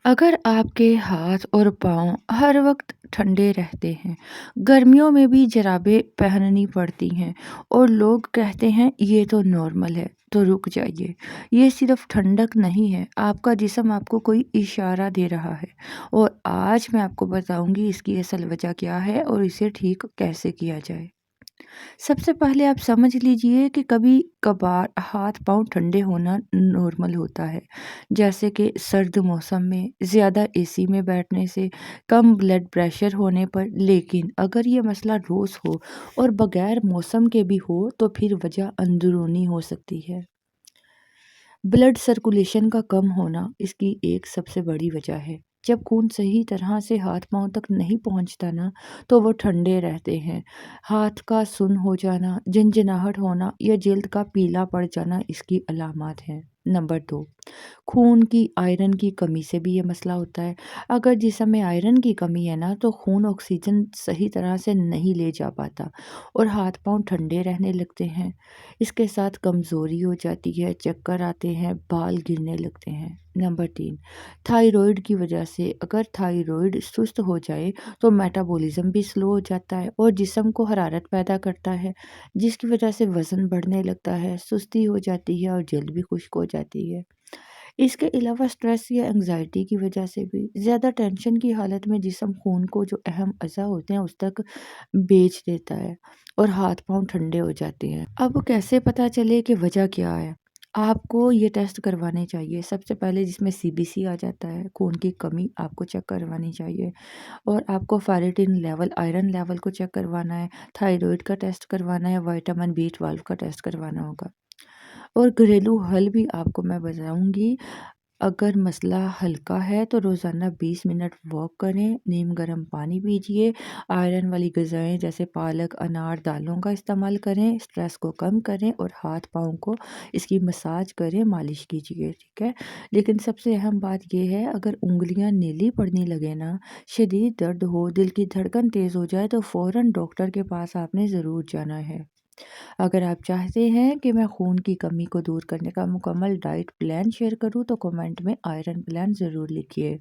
अगर आपके हाथ और पाँव हर वक्त ठंडे रहते हैं, गर्मियों में भी जुराबें पहननी पड़ती हैं और लोग कहते हैं ये तो नॉर्मल है, तो रुक जाइए। ये सिर्फ ठंडक नहीं है, आपका जिस्म आपको कोई इशारा दे रहा है। और आज मैं आपको बताऊंगी इसकी असल वजह क्या है और इसे ठीक कैसे किया जाए। सबसे पहले आप समझ लीजिए कि कभी कभार हाथ पाँव ठंडे होना नॉर्मल होता है, जैसे कि सर्द मौसम में ज़्यादा एसी में बैठने से, कम ब्लड प्रेशर होने पर। लेकिन अगर ये मसला रोज़ हो और बगैर मौसम के भी हो तो फिर वजह अंदरूनी हो सकती है। ब्लड सर्कुलेशन का कम होना इसकी एक सबसे बड़ी वजह है। जब खून सही तरह से हाथ पांव तक नहीं पहुंचता ना, तो वो ठंडे रहते हैं। हाथ का सुन्न हो जाना, झंझनाहट होना या जल्द का पीला पड़ जाना इसकी अलामत हैं। नंबर 2, खून की आयरन की कमी से भी ये मसला होता है। अगर जिस्म में आयरन की कमी है ना, तो खून ऑक्सीजन सही तरह से नहीं ले जा पाता और हाथ पांव ठंडे रहने लगते हैं। इसके साथ कमज़ोरी हो जाती है, चक्कर आते हैं, बाल गिरने लगते हैं। नंबर 3, थायराइड की वजह से अगर थायराइड सुस्त हो जाए तो मेटाबॉलिज्म भी स्लो हो जाता है और जिस्म को हरारत पैदा करता है, जिसकी वजह से वज़न बढ़ने लगता है, सुस्ती हो जाती है और जल्द भी खुश्क हो जाती है। इसके अलावा स्ट्रेस या एंग्जाइटी की वजह से भी ज़्यादा टेंशन की हालत में जिस्म खून को जो अहम अज़ा होते हैं उस तक बेच देता है और हाथ पांव ठंडे हो जाते हैं। अब कैसे पता चले कि वजह क्या है? आपको ये टेस्ट करवाने चाहिए सबसे पहले, जिसमें सीबीसी आ जाता है, खून की कमी आपको चेक करवानी चाहिए। और आपको फेरिटिन लेवल, आयरन लेवल को चेक करवाना है, थायराइड का टेस्ट करवाना है, विटामिन बी 12 का टेस्ट करवाना होगा। और घरेलू हल भी आपको मैं बताऊंगी। अगर मसला हल्का है तो रोज़ाना 20 मिनट वॉक करें, नीम गर्म पानी पीजिए, आयरन वाली ग़िज़ाएँ जैसे पालक, अनार, दालों का इस्तेमाल करें, स्ट्रेस को कम करें और हाथ पाँव को इसकी मसाज करें, मालिश कीजिए, ठीक है। लेकिन सबसे अहम बात ये है, अगर उंगलियां नीली पड़ने लगे ना, शदीद दर्द हो, दिल की धड़कन तेज़ हो जाए तो फ़ौरन डॉक्टर के पास आपने ज़रूर जाना है। अगर आप चाहते हैं कि मैं खून की कमी को दूर करने का मुकम्मल डाइट प्लान शेयर करूं तो कमेंट में आयरन प्लान ज़रूर लिखिए।